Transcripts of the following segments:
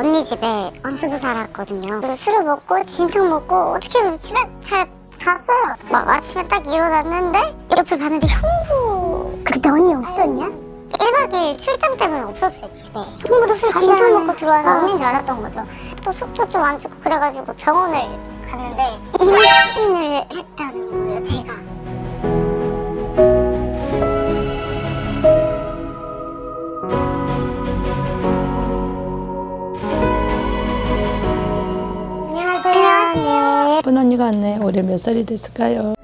언니 집에 얹혀서 살았거든요. 그래서 술을 먹고 진탕 먹고 어떻게 집에 잘 갔어요. 막 아침에 딱 일어났는데 옆을 봤는데 형부. 그때 언니 없었냐? 1박 2일 출장 때문에 없었어요 집에. 형부도 술 진탕 먹고 들어와서 언니인 줄 알았던 거죠. 또 속도 좀 안 좋고 그래가지고 병원을 갔는데 임신을 했다는 거예요 제가. 안녕하세요. 예쁜 언니가 왔네. 올해 몇 살이 됐을까요?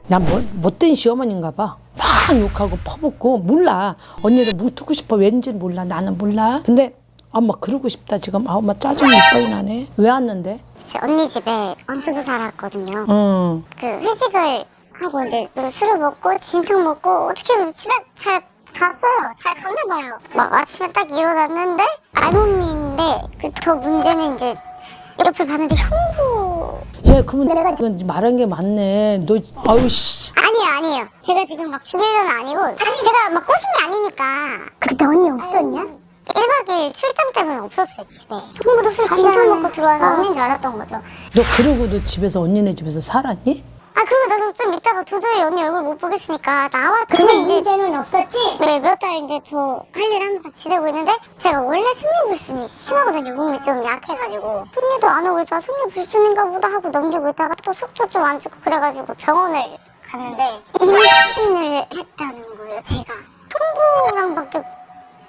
난 못된 시어머니인가 봐. 막 욕하고 퍼붓고 몰라. 언니를 묻고 싶어. 왠지는 몰라. 나는 몰라. 근데 엄마 그러고 싶다 지금. 엄마 짜증이 이빨이 나네. 왜 왔는데? 언니 집에 얹혀서 살았거든요. 응. 그 회식을 하고 이제 술을 먹고 진탕 먹고 어떻게 집에 잘 갔어요. 잘 갔나 봐요. 막 아침에 딱 일어났는데 알몸인데 그 더 문제는 이제 옆을 봤는데 형부. 얘 그러면 내가 지금 말한 게 맞네. 너 아우 씨. 아니에요. 제가 지금 막 죽이려는 아니고 제가 막 꼬신 게 아니니까. 그때 언니 없었냐? 1박 2일 출장 때문에 없었어요 집에. 형부도 술 진탕 먹고 들어와서 언니인 줄 알았던 거죠. 너 그러고도 집에서 언니네 집에서 살았니? 그리고 나도 좀 이따가 도저히 언니 얼굴 못 보겠으니까 나왔. 근데 문제는 없었지? 네, 몇 달 이제 저 할 일 하면서 지내고 있는데 제가 원래 승리불순이 심하거든요. 몸이 좀 약해가지고 승리도 안 오고 그래서 승리불순인가 보다 하고 넘기고 있다가 또 속도 좀 안 좋고 그래가지고 병원을 갔는데 임신을 했다는 거예요 제가. 통보랑밖에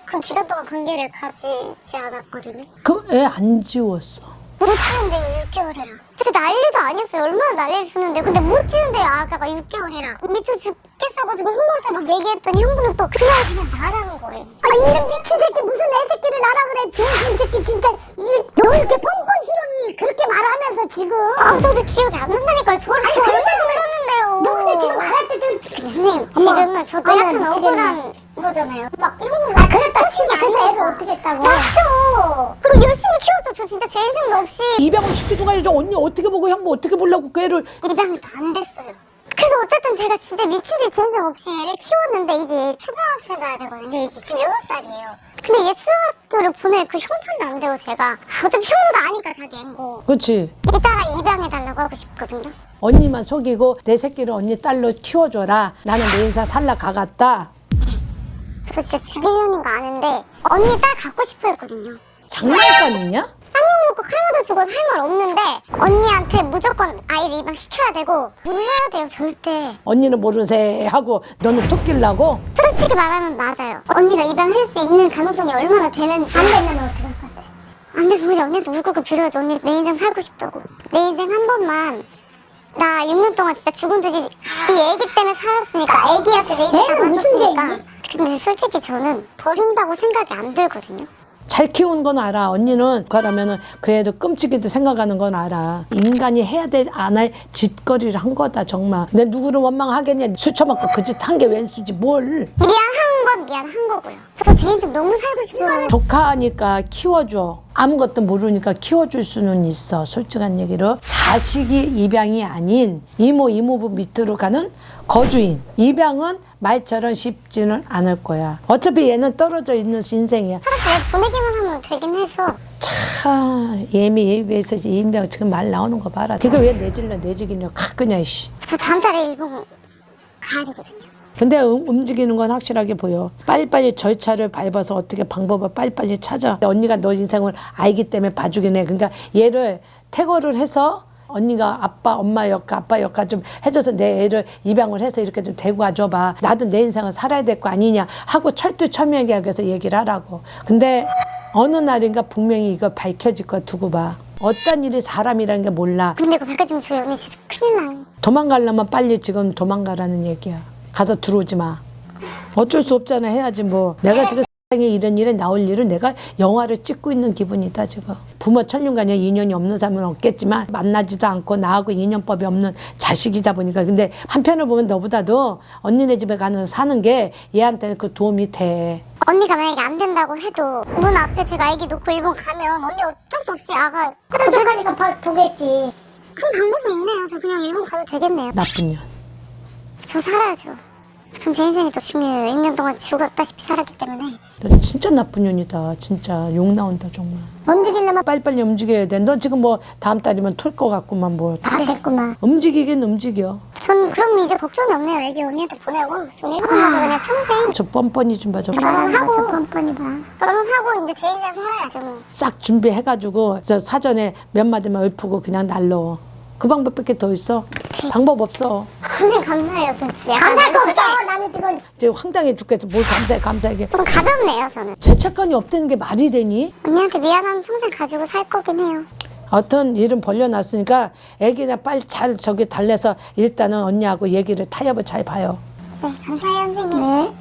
그 기간 동안 관계를 가지지 않았거든요. 그 애 안 지웠어. 못 지운대요 6개월이라. 진짜 난리도 아니었어요. 얼마나 난리를 폈는데 근데 못 지운대요 아가가 6개월이라. 미쳐 죽겠어가지고 형부한테 막 얘기했더니 형부는 또 그냥 나라는 거예요. 이런 미친 새끼 무슨 애 새끼를 나라 그래. 병신 새끼 진짜. 너 이렇게 뻔뻔스럽니? 그렇게 말하면서 지금. 저도 기억이 안 난다니까요. 저를 저 얼마나 들었는데요. 너 근데 지금 말할 때 좀. 선생님 어머, 지금은 저도 어머, 약간 미치겠네. 억울한 거잖아요. 막 형부 그랬다 치고 그래서 애를 어떻게 했다고? 맞죠. 그리고 열심히 키웠죠. 저 진짜 제 인생도 없이 입양을 시켜줘가지고 언니 어떻게 보고 형부 어떻게 보려고 그 애를. 입양도 안 됐어요. 그래서 어쨌든 제가 진짜 미친듯이 제 인생 없이 애를 키웠는데 이제 초등학생 가야 되거든요. 이제 지금 6살이에요. 근데 얘 초등학교를 보낼 그 형편도 안 되고 제가 어차피 형부도 아니까 자기 앵고 그렇지. 이따가 입양해달라고 하고 싶거든요. 언니만 속이고 내 새끼를 언니 딸로 키워줘라. 나는 내 인생 살라 가갔다. 저 진짜 죽이려는 거 아는데 언니 딸 갖고 싶어 했거든요. 장난감이냐? 쌍욕 먹고 칼 맞아 죽어도 할 말 없는데 언니한테 무조건 아이를 입양시켜야 되고 몰라야 돼요 절대. 언니는 모르세 하고 너는 속길라고? 솔직히 말하면 맞아요. 언니가 입양할 수 있는 가능성이 얼마나 되는지. 안 된다면 어떻게 할 건데? 안 되면 우리 언니한테 울고 빌어줘. 언니 내 인생 살고 싶다고. 내 인생 한 번만 나 6년 동안 진짜 죽은 듯이 이 애기 때문에 살았으니까 애기한테 내 인생 다 애는 무슨 바쳤으니까. 죄니? 근데 솔직히 저는 버린다고 생각이 안 들거든요. 잘 키운 건 알아. 언니는 그러면은 그 애도 끔찍이도 생각하는 건 알아. 인간이 해야 될 안 할 짓거리를 한 거다 정말. 근데 누구를 원망하겠냐. 술 처먹고 그 짓 한 게 웬수지 뭘. 미안한 건 미안한 거고요. 저 제 인생 너무 살고 싶어요. 조카니까 키워줘. 아무것도 모르니까 키워줄 수는 있어. 솔직한 얘기로. 자식이 입양이 아닌 이모 이모부 밑으로 가는 거주인. 입양은 말처럼 쉽지는 않을 거야. 어차피 얘는 떨어져 있는 인생이야. 살아서 얘 보내기만 하면 되긴 해서. 참 예비해서 인병 지금 말 나오는 거 봐라. 그거 왜 내지기냐 그냥 씨. 저 다음 달에 일본 가야 되거든요. 근데 움직이는 건 확실하게 보여. 빨리빨리 절차를 밟아서 어떻게 방법을 빨리빨리 찾아. 언니가 너 인생을 알기 때문에 봐주긴 해. 그러니까 얘를 태거를 해서 언니가 엄마 역할, 아빠 역할 좀 해줘서 내 애를 입양을 해서 이렇게 좀 데리고 와줘봐. 나도 내 인생을 살아야 될 거 아니냐 하고 철두철미하게 하면서 얘기를 하라고. 근데 어느 날인가 분명히 이거 밝혀질 거 두고 봐. 어떤 일이 사람이라는 게 몰라. 근데 이거 밝혀지면 저희 언니 진짜 큰일 나요. 도망가려면 빨리 지금 도망가라는 얘기야. 가서 들어오지 마. 어쩔 수 없잖아. 해야지 뭐. 내가 지금 세상에 이런 일에 나올 일을 내가 영화를 찍고 있는 기분이다 지금. 부모 천륜간에 인연이 없는 사람은 없겠지만 만나지도 않고 나하고 인연법이 없는 자식이다 보니까. 근데 한편을 보면 너보다도 언니네 집에 사는 게 얘한테는 그 도움이 돼. 언니가 만약에 안 된다고 해도 문 앞에 제가 아기 놓고 일본 가면 언니 어쩔 수 없이 아가 고독하니까 보겠지. 그런 방법이 있네요. 저 그냥 일본 가도 되겠네요. 나쁜 년. 저 살아야죠. 전 제 인생이 더 중요해요. 6년 동안 죽었다시피 살았기 때문에. 너 진짜 나쁜 년이다. 진짜 욕 나온다 정말. 움직이려면 빨리빨리 움직여야 돼. 너 지금 뭐 다음 달이면 툴 것 같구만 뭐. 다 됐구만. 움직이긴 움직여. 전 그럼 이제 걱정이 없네요. 애기 언니한테 보내고 전 일본 가서 그냥 평생 저 뻔뻔히 좀 봐. 저 결혼하고 저 뻔뻔히 봐. 결혼하고 이제 제 인생 살아야죠 뭐. 싹 준비해가지고 저 사전에 몇 마디만 읊고 그냥 날러. 그 방법밖에 더 있어? 방법 없어. 선생님 감사해요. 저 진짜 감사할 거 없어. 나는 지금 이제 황당해 죽겠어. 뭘 감사해. 좀 가볍네요 저는. 죄책감이 없다는 게 말이 되니? 언니한테 미안하면 평생 가지고 살 거긴 해요. 어떤 일은 벌려놨으니까 애기나 빨리 잘 저기 달래서 일단은 언니하고 얘기를 타협을 잘 봐요. 네 감사해요 선생님. 네.